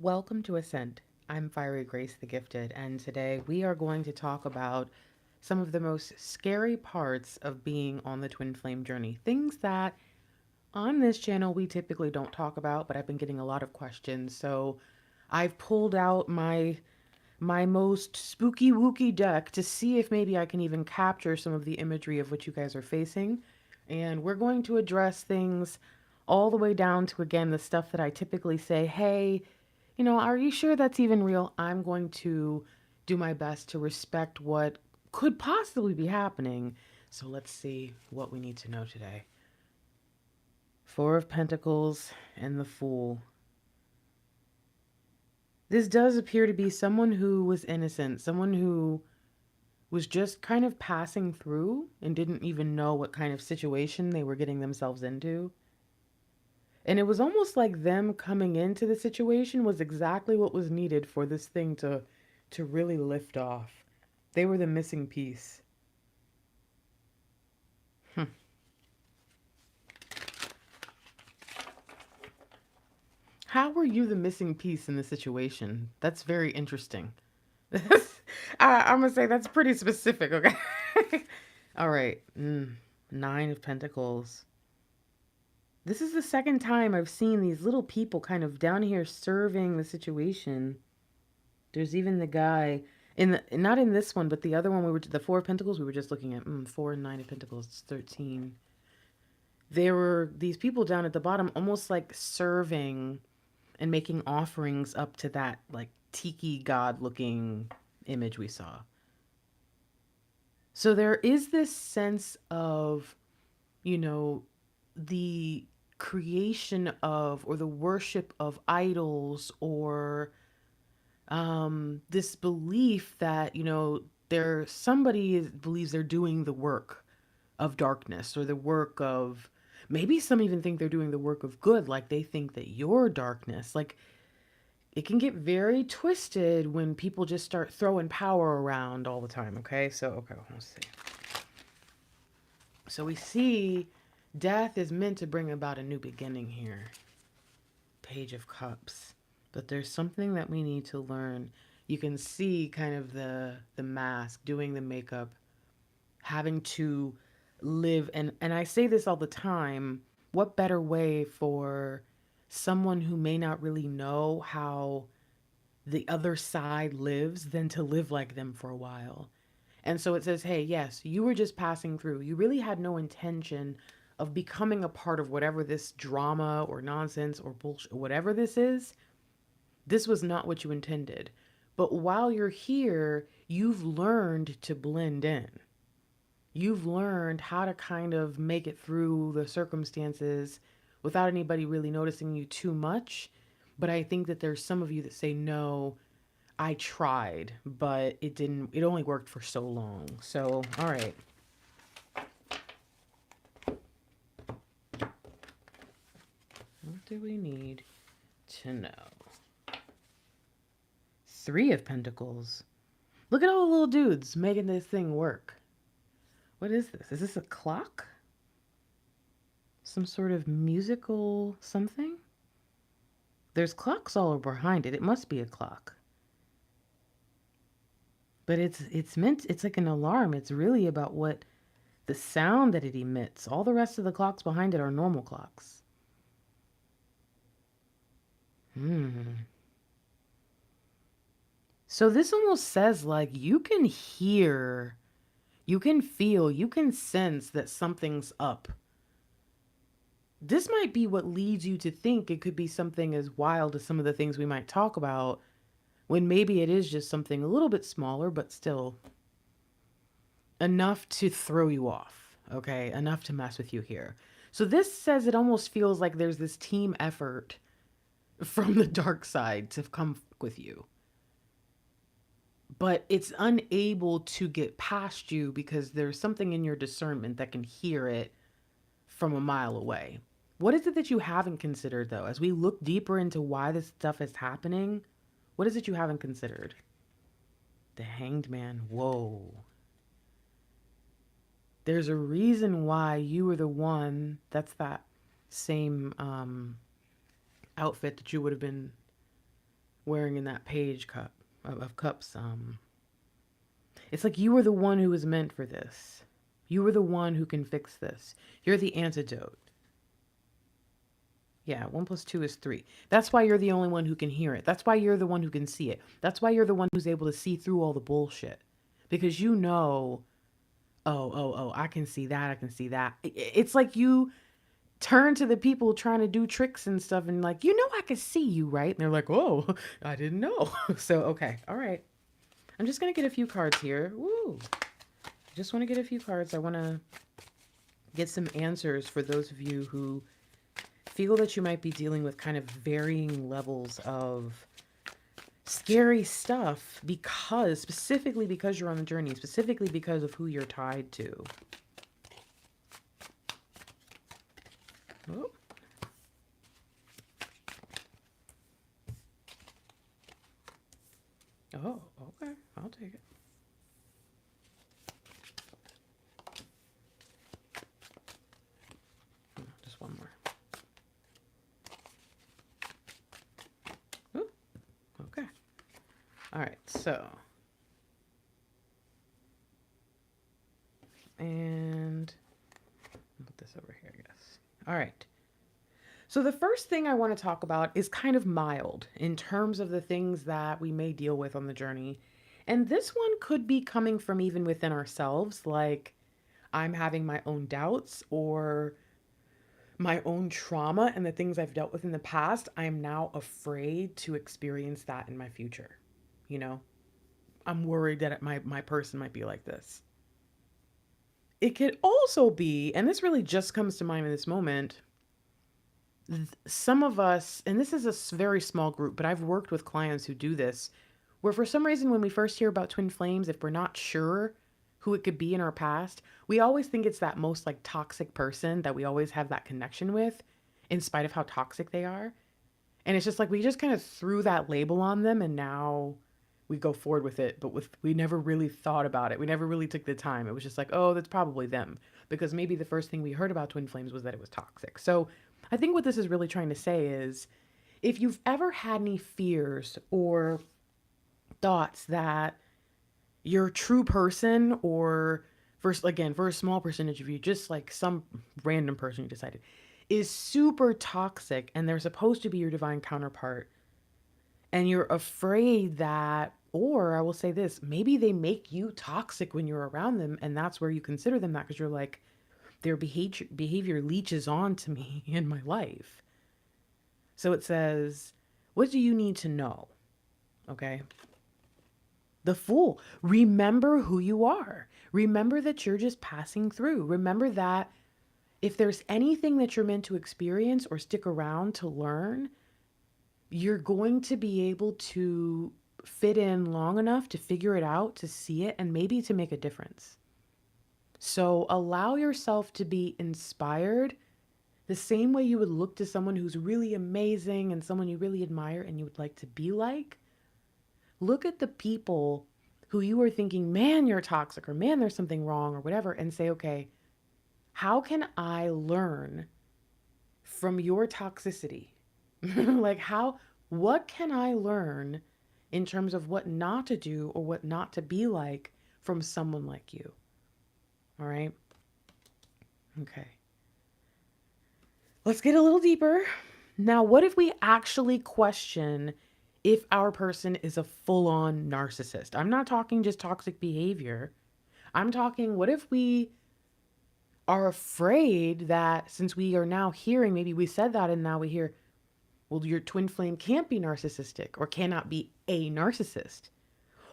Welcome to Ascent. I'm Fiery Grace the Gifted, and today we are going to talk about some of the most scary parts of being on the twin flame journey. Things that on this channel we typically don't talk about, but I've been getting a lot of questions. So I've pulled out my most spooky wooky deck to see if maybe I can even capture some of the imagery of what you guys are facing. And we're going to address things all the way down to, again, the stuff that I typically say, hey, are you sure that's even real? I'm going to do my best to respect what could possibly be happening. So let's see what we need to know today. Four of Pentacles and the Fool. This does appear to be someone who was innocent, someone who was just kind of passing through and didn't even know what kind of situation they were getting themselves into. And it was almost like them coming into the situation was exactly what was needed for this thing to really lift off. They were the missing piece. How were you the missing piece in the situation? That's very interesting. I'm going to say that's pretty specific, okay? All right. Nine of Pentacles. This is the second time I've seen these little people kind of down here serving the situation. There's even the guy in the, not in this one, but the other one, the Four of Pentacles we were just looking at. Four and Nine of Pentacles, it's 13. There were these people down at the bottom almost like serving and making offerings up to that like tiki god looking image we saw. So there is this sense of, the creation of or the worship of idols, or this belief that somebody believes they're doing the work of darkness, or the work of, maybe some even think they're doing the work of good, like they think that you're darkness. Like, it can get very twisted when people just start throwing power around all the time. Okay, let's see. So we see death is meant to bring about a new beginning here. Page of Cups. But there's something that we need to learn. You can see kind of the mask, doing the makeup, having to live. And I say this all the time. What better way for someone who may not really know how the other side lives than to live like them for a while? And so it says, hey, yes, you were just passing through. You really had no intention of becoming a part of whatever this drama or nonsense or bullshit, whatever this is. This was not what you intended. But while you're here, you've learned to blend in. You've learned how to kind of make it through the circumstances without anybody really noticing you too much. But I think that there's some of you that say, no, I tried, but it didn't, it only worked for so long. So, all right. What do we need to know? Three of Pentacles. Look at all the little dudes making this thing work. What is this? Is this a clock? Some sort of musical something? There's clocks all behind it. It must be a clock. But it's meant, it's like an alarm. It's really about what the sound that it emits. All the rest of the clocks behind it are normal clocks. So this almost says like you can hear, you can feel, you can sense that something's up. This might be what leads you to think it could be something as wild as some of the things we might talk about, when maybe it is just something a little bit smaller, but still enough to throw you off, okay? Enough to mess with you here. So this says it almost feels like there's this team effort from the dark side to come with you. But it's unable to get past you because there's something in your discernment that can hear it from a mile away. What is it that you haven't considered, though? As we look deeper into why this stuff is happening, what is it you haven't considered? The Hanged Man. Whoa. There's a reason why you were the one. That's that same outfit that you would have been wearing in that page cup of cups. It's like you were the one who was meant for this. You were the one who can fix this. You're the antidote. Yeah, 1 + 2 is 3. That's why you're the only one who can hear it. That's why you're the one who can see it. That's why you're the one who's able to see through all the bullshit. Because you know, oh, I can see that. I can see that. It's like you turn to the people trying to do tricks and stuff and like, you know, I can see you, right? And they're like, oh, I didn't know. So, okay. All right. I'm just going to get a few cards here. Woo. I just want to get a few cards. I want to get some answers for those of you who feel that you might be dealing with kind of varying levels of scary stuff specifically because you're on the journey, specifically because of who you're tied to. Oh. Oh, okay. I'll take it. Just one more. Ooh, okay. All right, so. And I'll put this over here, I guess. All right. So the first thing I want to talk about is kind of mild in terms of the things that we may deal with on the journey. And this one could be coming from even within ourselves, like I'm having my own doubts or my own trauma and the things I've dealt with in the past. I'm now afraid to experience that in my future. You know, I'm worried that my person might be like this. It could also be, and this really just comes to mind in this moment, some of us, and this is a very small group, but I've worked with clients who do this, where for some reason when we first hear about twin flames, if we're not sure who it could be in our past, we always think it's that most like toxic person that we always have that connection with, in spite of how toxic they are. And it's just like we just kind of threw that label on them and now we go forward with it, but we never really thought about it. We never really took the time. It was just like, oh, that's probably them. Because maybe the first thing we heard about twin flames was that it was toxic. So I think what this is really trying to say is if you've ever had any fears or thoughts that your true person, or first, again, for a small percentage of you, just like some random person you decided, is super toxic and they're supposed to be your divine counterpart, and you're afraid that, or I will say this, maybe they make you toxic when you're around them, and that's where you consider them that because you're like, their behavior leeches on to me in my life. So it says, what do you need to know? Okay. The Fool. Remember who you are. Remember that you're just passing through. Remember that if there's anything that you're meant to experience or stick around to learn, you're going to be able to fit in long enough to figure it out, to see it, and maybe to make a difference. So allow yourself to be inspired the same way you would look to someone who's really amazing and someone you really admire and you would like to be like. Look at the people who you are thinking, man, you're toxic, or man, there's something wrong, or whatever, and say, okay, how can I learn from your toxicity? Like what can I learn in terms of what not to do or what not to be like from someone like you? All right. Okay. Let's get a little deeper. Now, what if we actually question if our person is a full-on narcissist? I'm not talking just toxic behavior. I'm talking, what if we are afraid that since we are now hearing, maybe we said that and now we hear, well, your twin flame can't be narcissistic or cannot be a narcissist.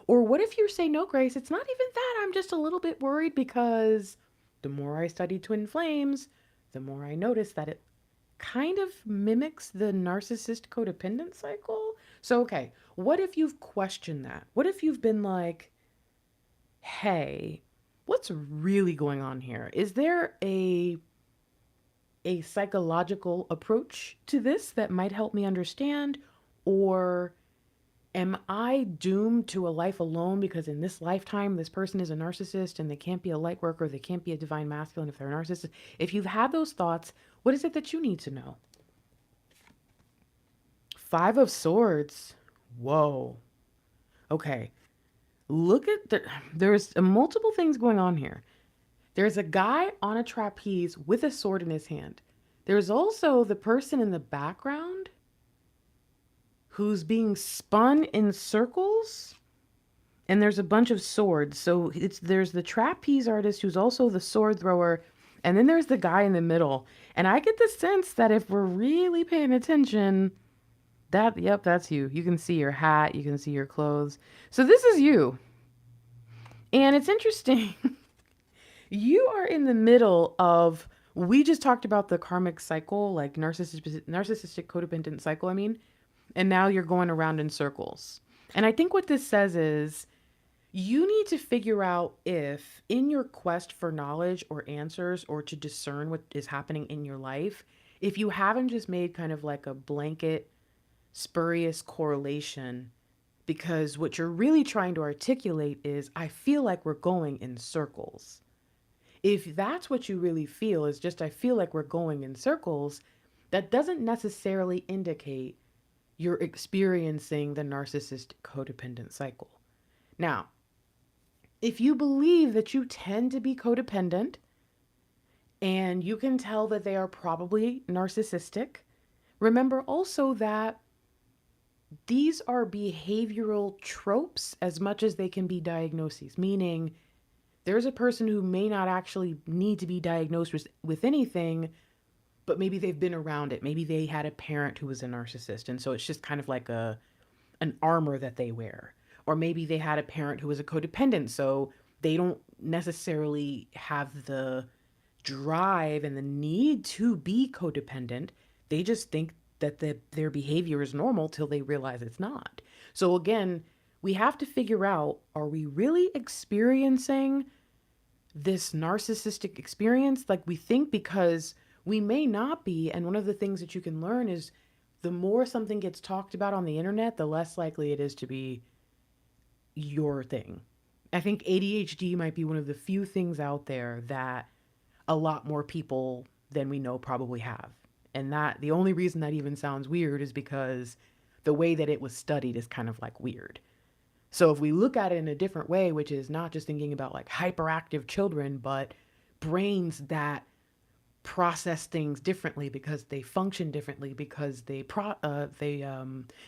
Or what if you say, no, Grace, it's not even that. I'm just a little bit worried because the more I study twin flames, the more I notice that it kind of mimics the narcissist codependent cycle. So, okay, what if you've questioned that? What if you've been like, hey, what's really going on here? Is there a psychological approach to this that might help me understand? Or am I doomed to a life alone because in this lifetime, this person is a narcissist and they can't be a light worker, they can't be a divine masculine if they're a narcissist? If you've had those thoughts, what is it that you need to know? 5 of Swords. Whoa. Okay. Look at there's multiple things going on here. There's a guy on a trapeze with a sword in his hand. There's also the person in the background who's being spun in circles, and there's a bunch of swords. So there's the trapeze artist who's also the sword thrower, and then there's the guy in the middle. And I get the sense that if we're really paying attention, yep, that's you. You can see your hat, you can see your clothes. So this is you. And it's interesting. You are in the middle of, we just talked about the karmic cycle, like narcissistic codependent cycle, I mean, and now you're going around in circles. And I think what this says is you need to figure out if, in your quest for knowledge or answers or to discern what is happening in your life, if you haven't just made kind of like a blanket, spurious correlation, because what you're really trying to articulate is, I feel like we're going in circles. If that's what you really feel is just, I feel like we're going in circles, that doesn't necessarily indicate you're experiencing the narcissistic codependent cycle. Now, if you believe that you tend to be codependent and you can tell that they are probably narcissistic, remember also that these are behavioral tropes as much as they can be diagnoses, meaning there's a person who may not actually need to be diagnosed with anything, but maybe they've been around it. Maybe they had a parent who was a narcissist, and so it's just kind of like an armor that they wear. Or maybe they had a parent who was a codependent, so they don't necessarily have the drive and the need to be codependent. They just think that their behavior is normal till they realize it's not. So again, we have to figure out, are we really experiencing this narcissistic experience like we think? Because we may not be. And one of the things that you can learn is the more something gets talked about on the internet, the less likely it is to be your thing. I think ADHD might be one of the few things out there that a lot more people than we know probably have. And that the only reason that even sounds weird is because the way that it was studied is kind of like weird. So if we look at it in a different way, which is not just thinking about like hyperactive children, but brains that process things differently because they function differently, because they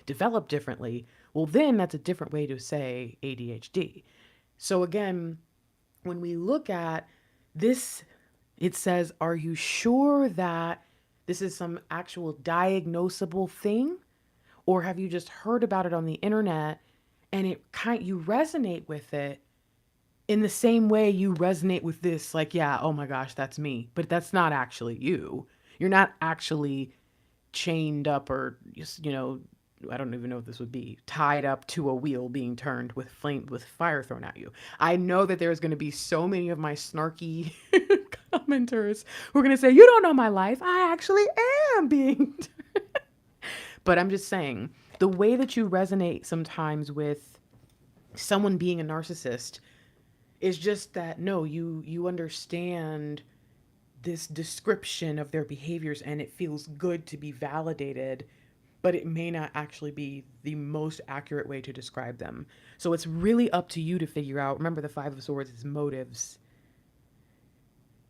develop differently, well, then that's a different way to say ADHD. So again, when we look at this, it says, are you sure that this is some actual diagnosable thing? Or have you just heard about it on the internet and you resonate with it in the same way you resonate with this, like, yeah, oh my gosh, that's me. But that's not actually you. You're not actually chained up or, I don't even know what this would be, tied up to a wheel being turned with fire thrown at you. I know that there's going to be so many of my snarky commenters who are going to say, you don't know my life. I actually am being turned. But I'm just saying, the way that you resonate sometimes with someone being a narcissist is just that, no, you understand this description of their behaviors and it feels good to be validated, but it may not actually be the most accurate way to describe them. So it's really up to you to figure out. Remember, the Five of Swords is motives.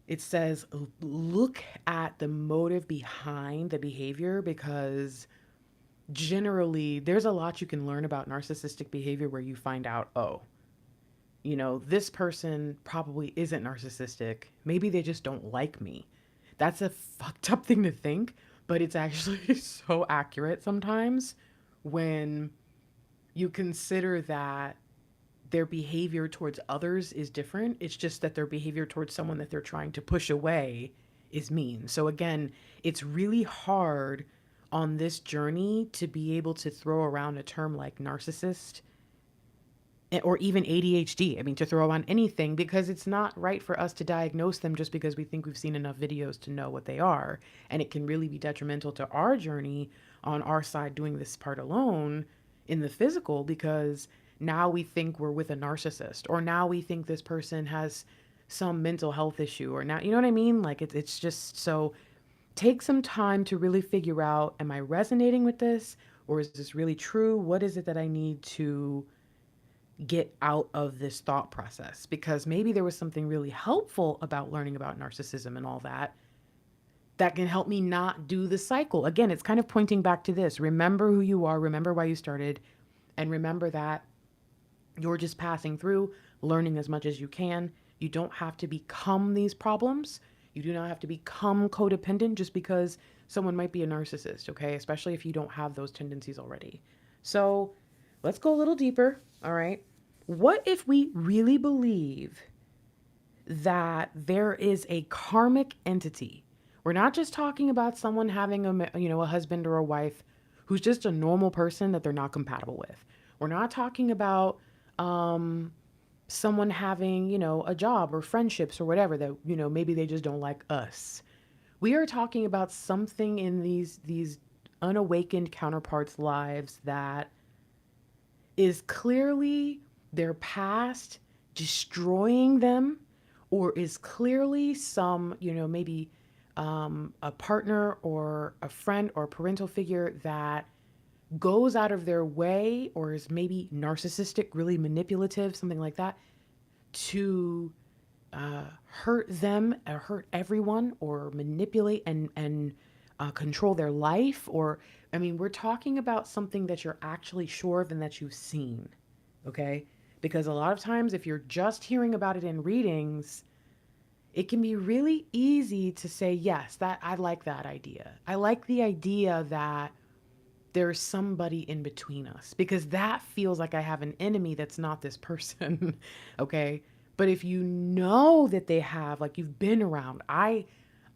It says, look at the motive behind the behavior, because generally there's a lot you can learn about narcissistic behavior where you find out, oh, this person probably isn't narcissistic. Maybe they just don't like me. That's a fucked up thing to think, but it's actually so accurate sometimes when you consider that their behavior towards others is different. It's just that their behavior towards someone that they're trying to push away is mean. So again, it's really hard on this journey to be able to throw around a term like narcissist or even ADHD. I mean, to throw on anything, because it's not right for us to diagnose them just because we think we've seen enough videos to know what they are. And it can really be detrimental to our journey on our side doing this part alone in the physical, because now we think we're with a narcissist, or now we think this person has some mental health issue, or now, you know what I mean? Like it's just, so take some time to really figure out, am I resonating with this? Or is this really true? What is it that I need to get out of this thought process? Because maybe there was something really helpful about learning about narcissism and all that that can help me not do the cycle. Again, it's kind of pointing back to this. Remember who you are, remember why you started, and remember that you're just passing through, learning as much as you can. You don't have to become these problems. You do not have to become codependent just because someone might be a narcissist, okay? Especially if you don't have those tendencies already. So let's go a little deeper, all right? What if we really believe that there is a karmic entity? We're not just talking about someone having a husband or a wife who's just a normal person that they're not compatible with. We're not talking about someone having, a job or friendships or whatever that, maybe they just don't like us. We are talking about something in these unawakened counterparts' lives that is clearly their past destroying them, or is clearly some, maybe a partner or a friend or parental figure that goes out of their way, or is maybe narcissistic, really manipulative, something like that, to hurt them or hurt everyone, or manipulate and control their life. Or, I mean, we're talking about something that you're actually sure of and that you've seen, okay? Because a lot of times, if you're just hearing about it in readings, it can be really easy to say, yes, that I like that idea. I like the idea that there's somebody in between us, because that feels like I have an enemy that's not this person. Okay. But if you know that they have, like, you've been around, I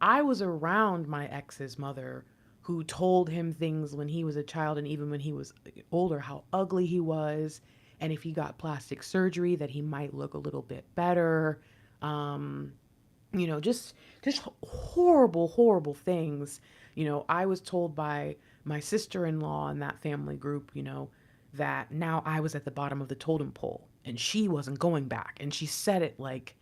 was around my ex's mother, who told him things when he was a child and even when he was older, how ugly he was. And if he got plastic surgery, that he might look a little bit better. Um, just horrible, horrible things. I was told by my sister-in-law in that family group, that now I was at the bottom of the totem pole and she wasn't going back. And she said it like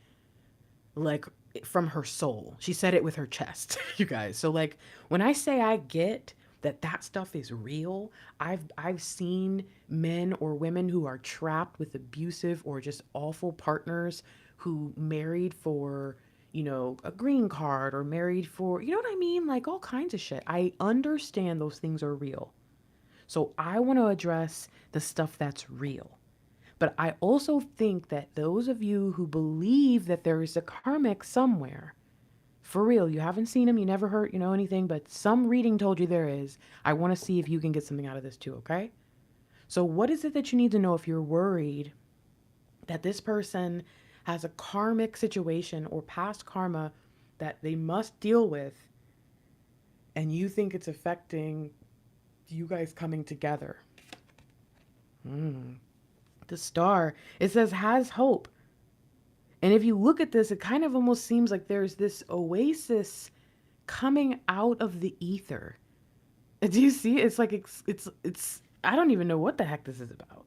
from her soul. She said it with her chest, you guys. So, like, when I say I get that stuff is real, I've seen men or women who are trapped with abusive or just awful partners, who married for, a green card, or married for, you know what I mean? Like, all kinds of shit. I understand those things are real. So I want to address the stuff that's real. But I also think that those of you who believe that there is a karmic somewhere, for real, you haven't seen him, you never heard, anything, but some reading told you there is. I want to see if you can get something out of this too, okay? So what is it that you need to know if you're worried that this person has a karmic situation or past karma that they must deal with, and you think it's affecting you guys coming together? The star, it says, has hope. And if you look at this, it kind of almost seems like there's this oasis coming out of the ether. Do you see? It's like it's I don't even know what the heck this is about.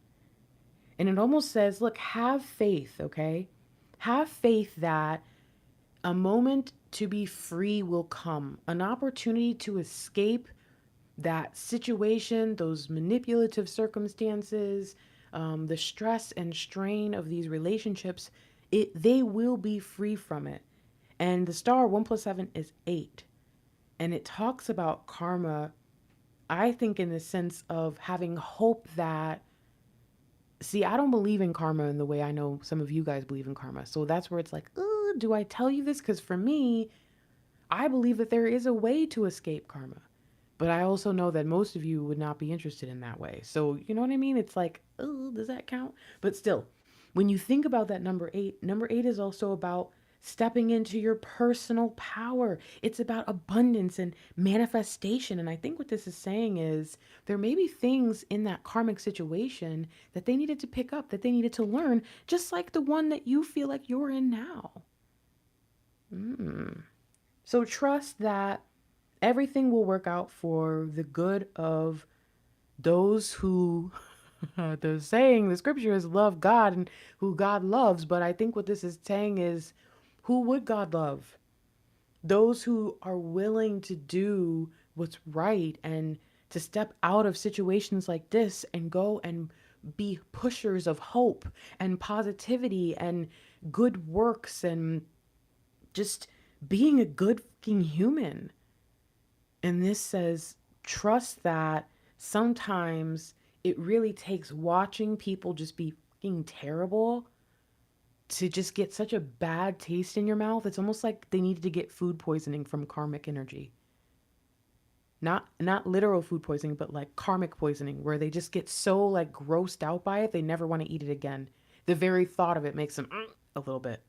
And it almost says, look, have faith, okay? Have faith that a moment to be free will come, an opportunity to escape that situation, those manipulative circumstances, the stress and strain of these relationships. They will be free from it. And the star, 1 + 7 is 8. And it talks about karma, I think, in the sense of having hope that, see, I don't believe in karma in the way I know some of you guys believe in karma. So that's where it's like, do I tell you this? Because for me, I believe that there is a way to escape karma. But I also know that most of you would not be interested in that way. So, you know what I mean? It's like, does that count? But still, when you think about that number 8 is also about stepping into your personal power. It's about abundance and manifestation. And I think what this is saying is there may be things in that karmic situation that they needed to pick up, that they needed to learn, just like the one that you feel like you're in now. So trust that everything will work out for the good of those who, the saying, the scripture is love God and who God loves. But I think what this is saying is, who would God love? Those who are willing to do what's right and to step out of situations like this and go and be pushers of hope and positivity and good works and just being a good fucking human. And this says, trust that sometimes it really takes watching people just be fucking terrible to just get such a bad taste in your mouth. It's almost like they needed to get food poisoning from karmic energy. Not literal food poisoning, but like karmic poisoning, where they just get so like grossed out by it, they never want to eat it again. The very thought of it makes them a little bit.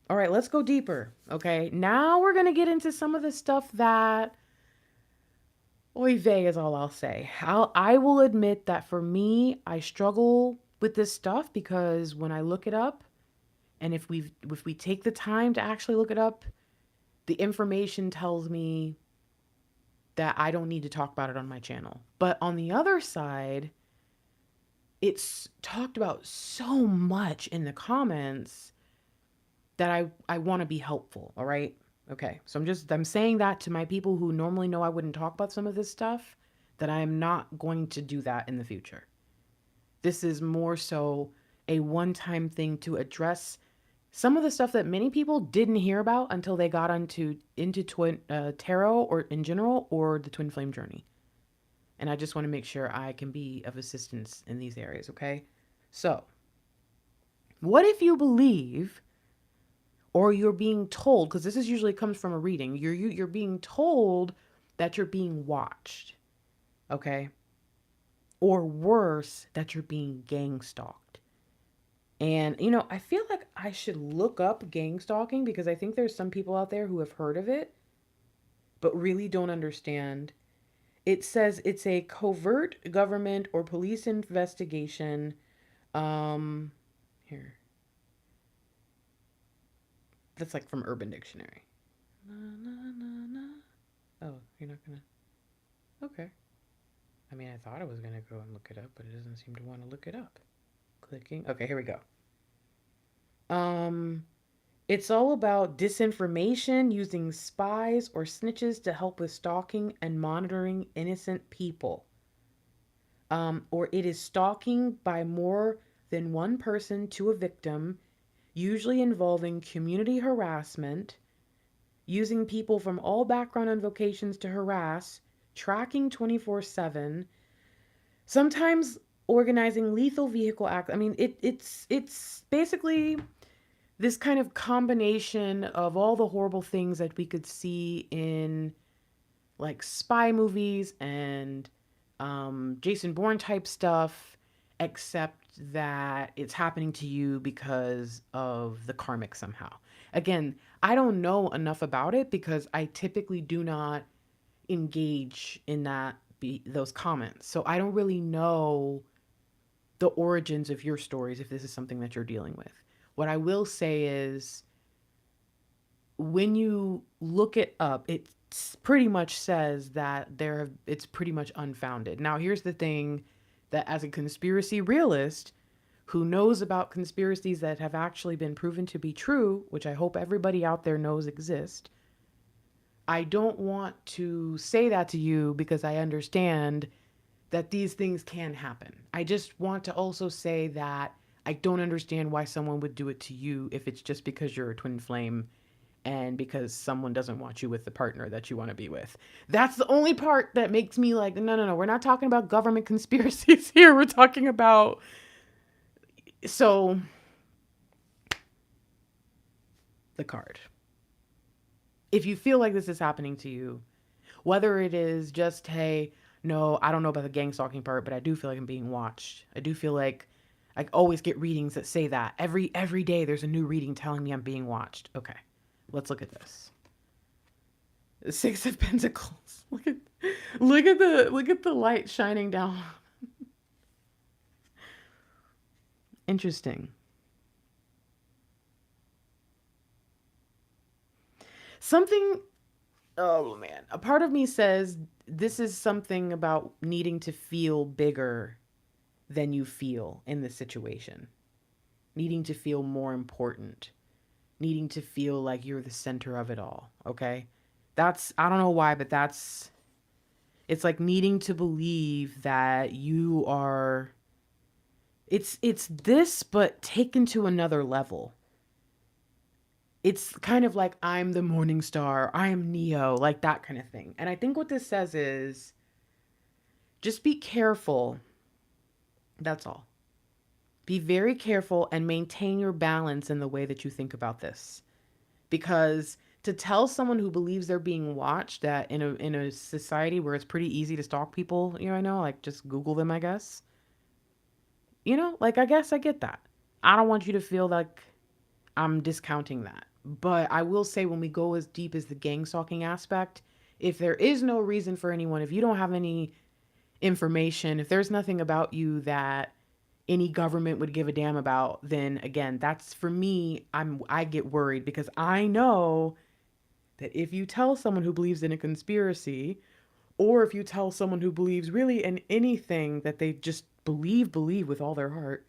All right, let's go deeper. Okay, now we're gonna get into some of the stuff that, oy vey is all I'll say. I will admit that for me, I struggle with this stuff because when I look it up, and if we take the time to actually look it up, the information tells me that I don't need to talk about it on my channel. But on the other side, it's talked about so much in the comments that I want to be helpful, all right? Okay, so I'm saying that to my people who normally know I wouldn't talk about some of this stuff, that I am not going to do that in the future. This is more so a one-time thing to address some of the stuff that many people didn't hear about until they got into twin tarot or in general or the twin flame journey. And I just want to make sure I can be of assistance in these areas, okay? So, what if you believe or you're being told, because this is usually comes from a reading, you're being told that you're being watched, okay? Or worse, that you're being gang stalked. And, I feel like I should look up gang stalking because I think there's some people out there who have heard of it, but really don't understand. It says it's a covert government or police investigation. Here. That's like from Urban Dictionary. Na, na, na, na. Oh, you're not gonna. Okay. I mean, I thought I was gonna go and look it up, but it doesn't seem to want to look it up. Clicking. Okay, here we go. It's all about disinformation using spies or snitches to help with stalking and monitoring innocent people. Or it is stalking by more than one person to a victim, usually involving community harassment, using people from all background and vocations to harass, tracking 24/7, sometimes organizing lethal vehicle acts. I mean, it's basically this kind of combination of all the horrible things that we could see in like spy movies and Jason Bourne type stuff, except that it's happening to you because of the karmic somehow. Again, I don't know enough about it because I typically do not engage in those comments. So I don't really know the origins of your stories if this is something that you're dealing with. What I will say is when you look it up, it pretty much says that it's pretty much unfounded. Now, here's the thing, that as a conspiracy realist who knows about conspiracies that have actually been proven to be true, which I hope everybody out there knows exist, I don't want to say that to you because I understand that these things can happen. I just want to also say that I don't understand why someone would do it to you if it's just because you're a twin flame and because someone doesn't want you with the partner that you want to be with. That's the only part that makes me like, no. We're not talking about government conspiracies here. We're talking about... So, the card. If you feel like this is happening to you, whether it is just, hey, no, I don't know about the gang stalking part, but I do feel like I'm being watched. I do feel like I always get readings that say that. Every day there's a new reading telling me I'm being watched. Okay, let's look at this. The Six of Pentacles. Look at the light shining down. Interesting. Something, oh man, a part of me says this is something about needing to feel bigger than you feel in the situation. Needing to feel more important. Needing to feel like you're the center of it all, okay? I don't know why, but that's It's like needing to believe that you are, it's this, but taken to another level. It's kind of like, I'm the morning star, I am Neo, like that kind of thing. And I think what this says is just be careful. That's all. Be very careful and maintain your balance in the way that you think about this. Because to tell someone who believes they're being watched that in a society where it's pretty easy to stalk people, I know, like just Google them, I guess. Like I guess I get that. I don't want you to feel like I'm discounting that. But I will say when we go as deep as the gang stalking aspect, if there is no reason for anyone, if you don't have any information, if there's nothing about you that any government would give a damn about, then again, that's for me, I get worried because I know that if you tell someone who believes in a conspiracy, or if you tell someone who believes really in anything that they just believe with all their heart,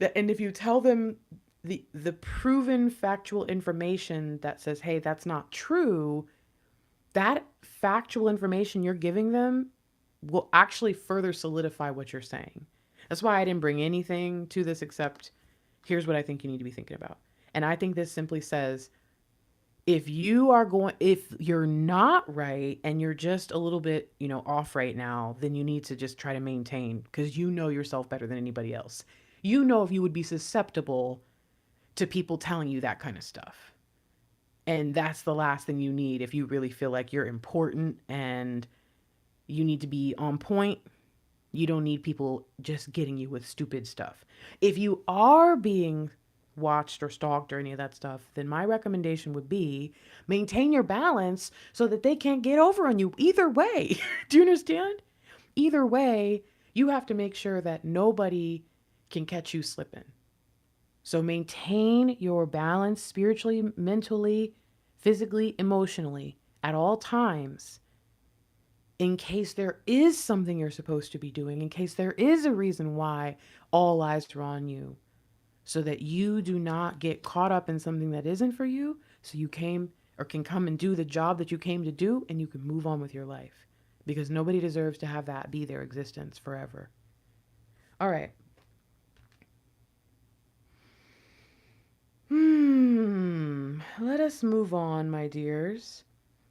that, and if you tell them the proven factual information that says, hey, that's not true, that factual information you're giving them will actually further solidify what you're saying. That's why I didn't bring anything to this except here's what I think you need to be thinking about. And I think this simply says, if you're not right and you're just a little bit, off right now, then you need to just try to maintain, because you know yourself better than anybody else. You know if you would be susceptible to people telling you that kind of stuff. And that's the last thing you need if you really feel like you're important and you need to be on point. You don't need people just getting you with stupid stuff. If you are being watched or stalked or any of that stuff, then my recommendation would be maintain your balance so that they can't get over on you either way. Do you understand? Either way, you have to make sure that nobody can catch you slipping. So maintain your balance spiritually, mentally, physically, emotionally at all times, in case there is something you're supposed to be doing, in case there is a reason why all eyes are on you, so that you do not get caught up in something that isn't for you, so you came or can come and do the job that you came to do, and you can move on with your life, because nobody deserves to have that be their existence forever. All right. Let us move on, my dears.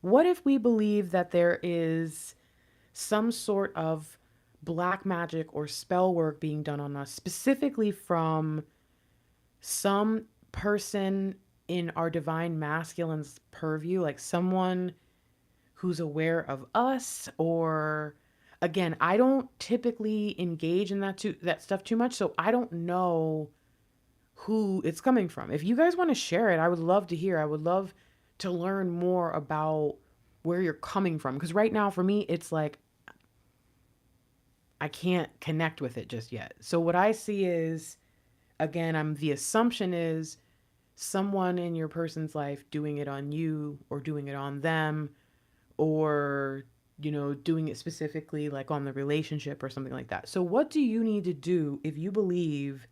What if we believe that there is some sort of black magic or spell work being done on us, specifically from some person in our divine masculine's purview, like someone who's aware of us? Or again, I don't typically engage in that stuff too much, so I don't know who it's coming from. If you guys want to share it, I would love to hear. I would love to learn more about where you're coming from, because right now for me it's like I can't connect with it just yet. So what I see is, again, the assumption is someone in your person's life doing it on you or doing it on them, or doing it specifically like on the relationship or something like that. So what do you need to do if you believe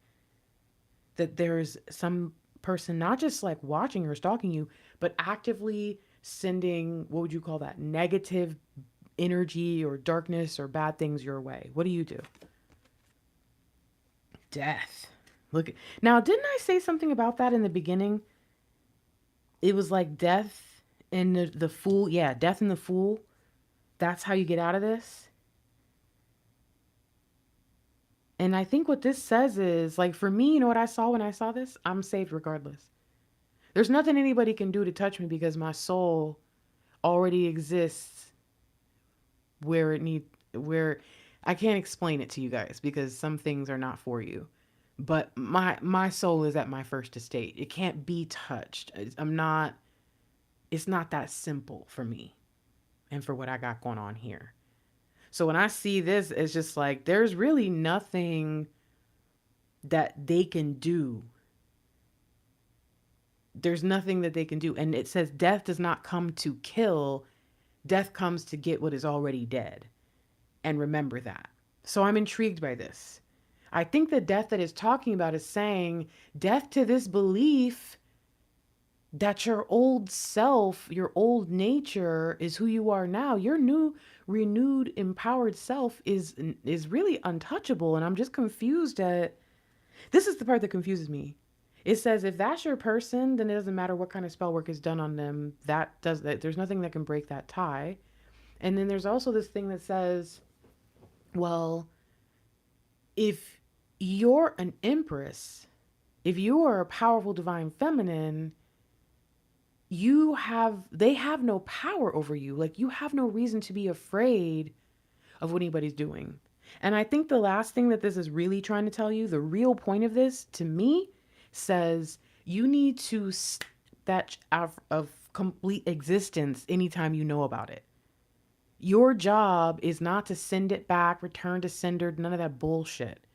that there's some person not just like watching or stalking you, but actively sending, what would you call that, negative energy or darkness or bad things your way? What do you do? Death. Now, didn't I say something about that in the beginning? It was like death and the fool. Yeah, death and the fool. That's how you get out of this. And I think what this says is, like, for me, you know what I saw when I saw this? I'm saved regardless. There's nothing anybody can do to touch me because my soul already exists where I can't explain it to you guys because some things are not for you. But my soul is at my first estate. It can't be touched. It's not that simple for me and for what I got going on here. So when I see this, it's just like, there's really nothing that they can do. There's nothing that they can do. And it says death does not come to kill. Death comes to get what is already dead. And remember that. So I'm intrigued by this. I think the death that it's talking about is saying death to this belief that your old self, your old nature is who you are now. Your new, renewed, empowered self is really untouchable. And I'm just confused at, this is the part that confuses me. It says if that's your person, then it doesn't matter what kind of spell work is done on them. That does that. There's nothing that can break that tie. And then there's also this thing that says, well, if you're an empress, if you are a powerful divine feminine, they have no power over you. Like, you have no reason to be afraid of what anybody's doing. And I think the last thing that this is really trying to tell you, the real point of this to me, says you need to that out of complete existence anytime you know about it. Your job is not to send it back, return to sender, none of that bullshit.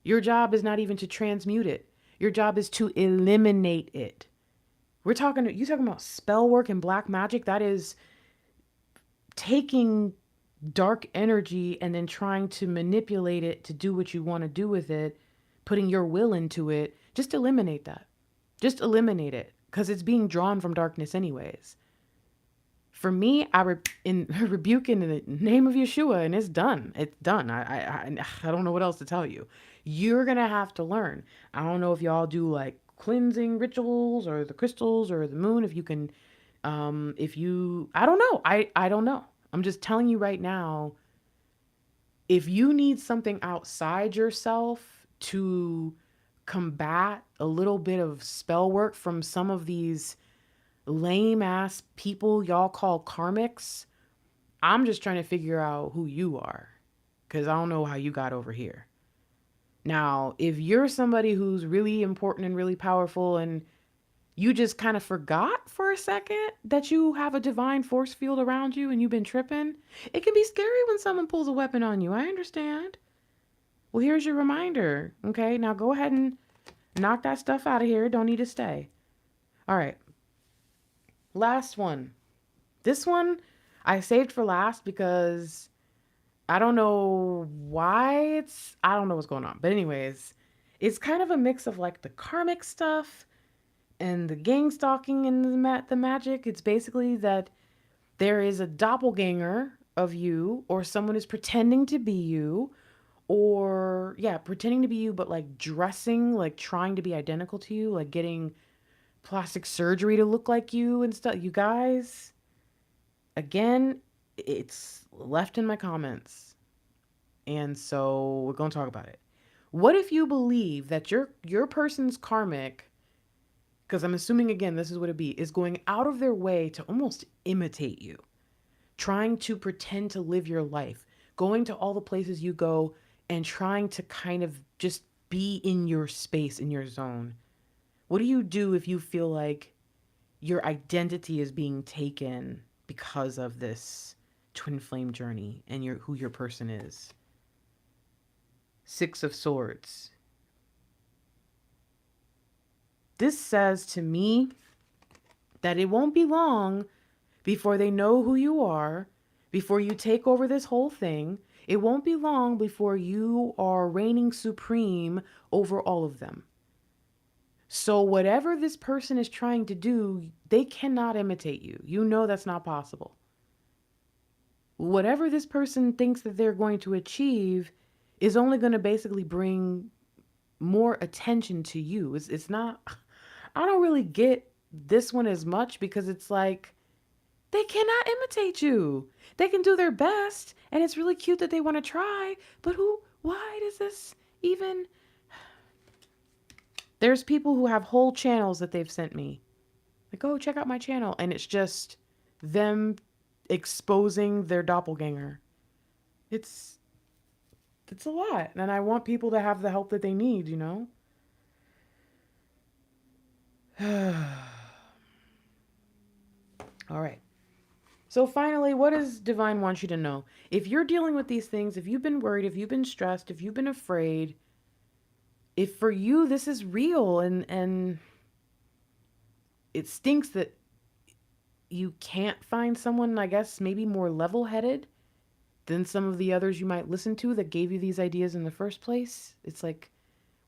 Your job is not even to transmute it. Your job is to eliminate it. You talking about spell work and black magic? That is taking dark energy and then trying to manipulate it to do what you want to do with it, putting your will into it. Just eliminate that. Just eliminate it, because it's being drawn from darkness anyways. For me, I rebuke in the name of Yeshua, and it's done. It's done. I don't know what else to tell you. You're gonna have to learn. I don't know if y'all do like cleansing rituals or the crystals or the moon. If you can, I don't know. I don't know. I'm just telling you right now. If you need something outside yourself to combat a little bit of spell work from some of these lame ass people y'all call karmics, I'm just trying to figure out who you are, because I don't know how you got over here. Now, if you're somebody who's really important and really powerful and you just kind of forgot for a second that you have a divine force field around you and you've been tripping, it can be scary when someone pulls a weapon on you. I understand. Well, here's your reminder. Okay, now go ahead and knock that stuff out of here. Don't need to stay. All right. Last one. This one I saved for last because I don't know why I don't know what's going on. But anyways, it's kind of a mix of like the karmic stuff and the gangstalking and the magic. It's basically that there is a doppelganger of you, or someone is pretending to be you, or pretending to be you, but like dressing, like trying to be identical to you, like getting plastic surgery to look like you and stuff. You guys, again, it's left in my comments. And so we're going to talk about it. What if you believe that your person's karmic, because I'm assuming, again, this is what it be, is going out of their way to almost imitate you, trying to pretend to live your life, going to all the places you go and trying to kind of just be in your space, in your zone. What do you do if you feel like your identity is being taken because of this twin flame journey and who your person is? Six of Swords. This says to me that it won't be long before they know who you are, before you take over this whole thing. It won't be long before you are reigning supreme over all of them. So whatever this person is trying to do, they cannot imitate you. You know that's not possible. Whatever this person thinks that they're going to achieve is only going to basically bring more attention to you. It's not, I don't really get this one as much, because it's like, they cannot imitate you. They can do their best, and it's really cute that they want to try, but why does this even... There's people who have whole channels that they've sent me. Like, oh, check out my channel. And it's just them exposing their doppelganger. It's a lot. And I want people to have the help that they need, you know? All right. So finally, what does Divine want you to know? If you're dealing with these things, if you've been worried, if you've been stressed, if you've been afraid, if for you this is real and it stinks that you can't find someone, I guess, maybe more level-headed than some of the others you might listen to that gave you these ideas in the first place. It's like,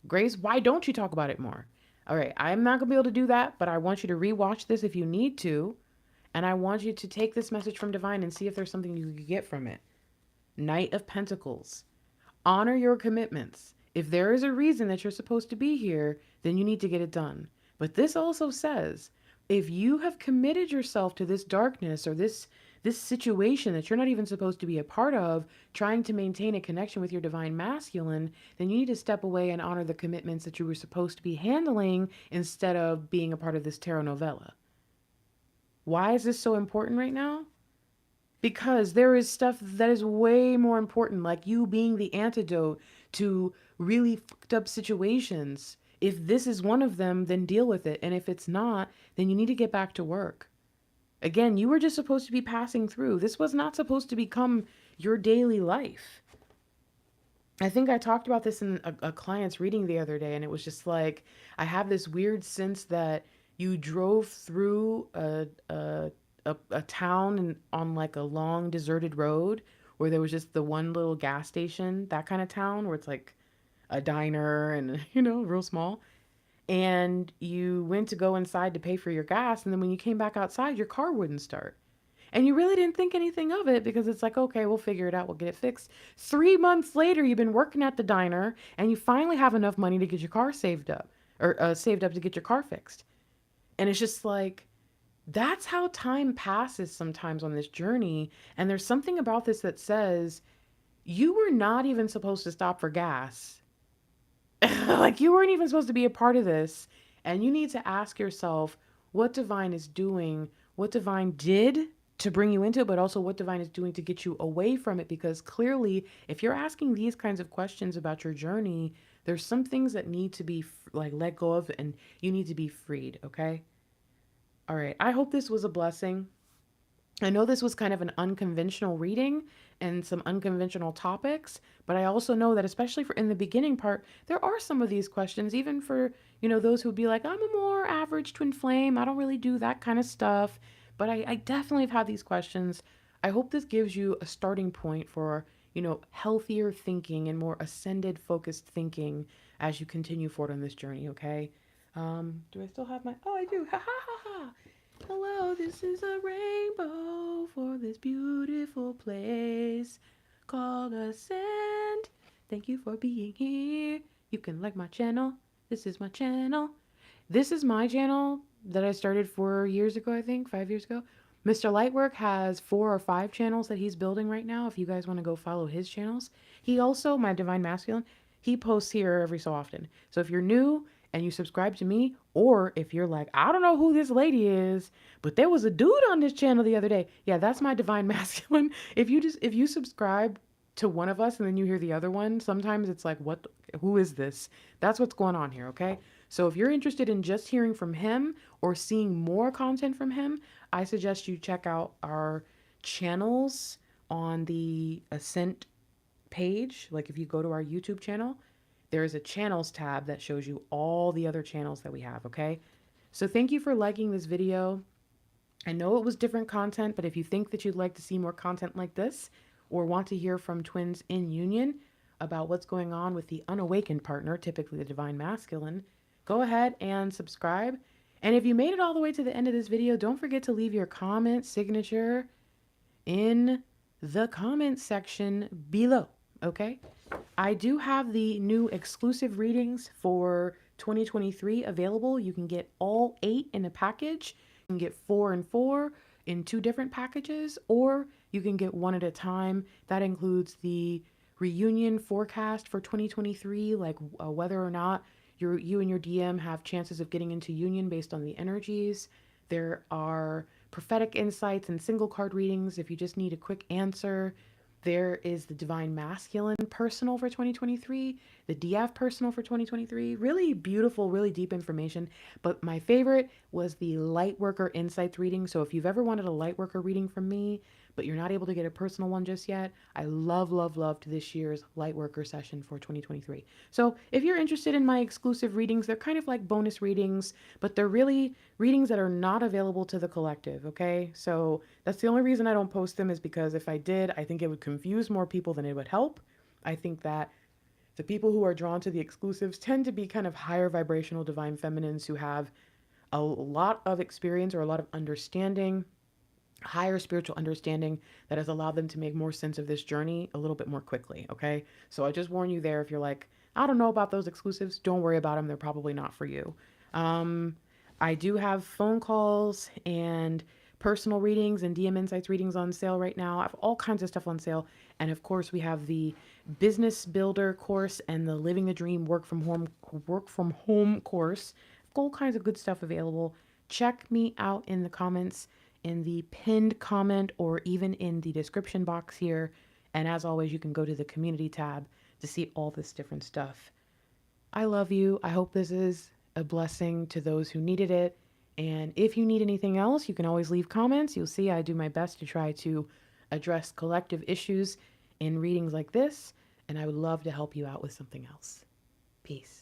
Grace, why don't you talk about it more? All right, I'm not going to be able to do that, but I want you to rewatch this if you need to. And I want you to take this message from Divine and see if there's something you can get from it. Knight of Pentacles. Honor your commitments. If there is a reason that you're supposed to be here, then you need to get it done. But this also says, if you have committed yourself to this darkness or this situation that you're not even supposed to be a part of, trying to maintain a connection with your divine masculine, then you need to step away and honor the commitments that you were supposed to be handling instead of being a part of this tarot novella. Why is this so important right now? Because there is stuff that is way more important, like you being the antidote to really fucked up situations. If this is one of them, then deal with it. And if it's not, then you need to get back to work. Again, you were just supposed to be passing through. This was not supposed to become your daily life. I think I talked about this in a client's reading the other day, and it was just like, I have this weird sense that you drove through a town and on like a long deserted road where there was just the one little gas station, that kind of town where it's like a diner and, real small. And you went to go inside to pay for your gas. And then when you came back outside, your car wouldn't start. And you really didn't think anything of it because it's like, okay, we'll figure it out. We'll get it fixed. 3 months later, you've been working at the diner and you finally have enough money to get your car saved up or saved up to get your car fixed. And it's just like, that's how time passes sometimes on this journey. And there's something about this that says you were not even supposed to stop for gas. Like you weren't even supposed to be a part of this. And you need to ask yourself what divine is doing, what divine did to bring you into it, but also what divine is doing to get you away from it. Because clearly, if you're asking these kinds of questions about your journey, there's some things that need to be like let go of and you need to be freed. Okay. All right. I hope this was a blessing. I know this was kind of an unconventional reading and some unconventional topics, but I also know that especially for in the beginning part, there are some of these questions, even for, those who would be like, I'm a more average twin flame. I don't really do that kind of stuff, but I definitely have had these questions. I hope this gives you a starting point for, healthier thinking and more ascended focused thinking as you continue forward on this journey. Okay. Do I still have my, oh, I do. Ha ha ha ha. Hello, this is a rainbow for this beautiful place called ASCENT. Thank you for being here. You can like my channel. This is my channel. This is my channel that I started 4 years ago, I think, 5 years ago. Mr. Lightwork has 4 or 5 channels that he's building right now. If you guys want to go follow his channels. He also, my Divine Masculine, he posts here every so often. So if you're new and you subscribe to me, or if you're like, I don't know who this lady is, but there was a dude on this channel the other day. Yeah, that's my Divine Masculine. If you subscribe to one of us and then you hear the other one, sometimes it's like, who is this? That's what's going on here, okay? So if you're interested in just hearing from him or seeing more content from him, I suggest you check out our channels on the Ascent page. Like if you go to our YouTube channel, there is a channels tab that shows you all the other channels that we have, okay? So thank you for liking this video. I know it was different content, but if you think that you'd like to see more content like this or want to hear from twins in union about what's going on with the unawakened partner, typically the Divine Masculine, go ahead and subscribe. And if you made it all the way to the end of this video, don't forget to leave your comment signature in the comment section below, okay? I do have the new exclusive readings for 2023 available. You can get all 8 in a package. You can get 4 and 4 in 2 different packages, or you can get one at a time. That includes the reunion forecast for 2023, like whether or not you and your DM have chances of getting into union based on the energies. There are prophetic insights and single card readings if you just need a quick answer. There is the Divine Masculine personal for 2023, the DF personal for 2023. Really beautiful, really deep information. But my favorite was the Lightworker Insights reading. So if you've ever wanted a Lightworker reading from me, but you're not able to get a personal one just yet, I loved this year's Lightworker session for 2023. So if you're interested in my exclusive readings, they're kind of like bonus readings, but they're really readings that are not available to the collective, okay? So that's the only reason I don't post them, is because if I did, I think it would confuse more people than it would help. I think that The people who are drawn to the exclusives tend to be kind of higher vibrational divine feminines who have a lot of experience or a lot of understanding, higher spiritual understanding that has allowed them to make more sense of this journey a little bit more quickly. Okay. So I just warn you there, if you're like, I don't know about those exclusives, don't worry about them. They're probably not for you. Um, I do have phone calls and personal readings and DM Insights readings on sale right now. I have all kinds of stuff on sale. And of course, we have the Business Builder course and the Living the Dream work from home course. All kinds of good stuff available. Check me out in the comments, in the pinned comment, or even in the description box here. And as always, you can go to the community tab to see all this different stuff. I love you. I hope this is a blessing to those who needed it. And if you need anything else, you can always leave comments. You'll see I do my best to try to address collective issues in readings like this. And I would love to help you out with something else. Peace.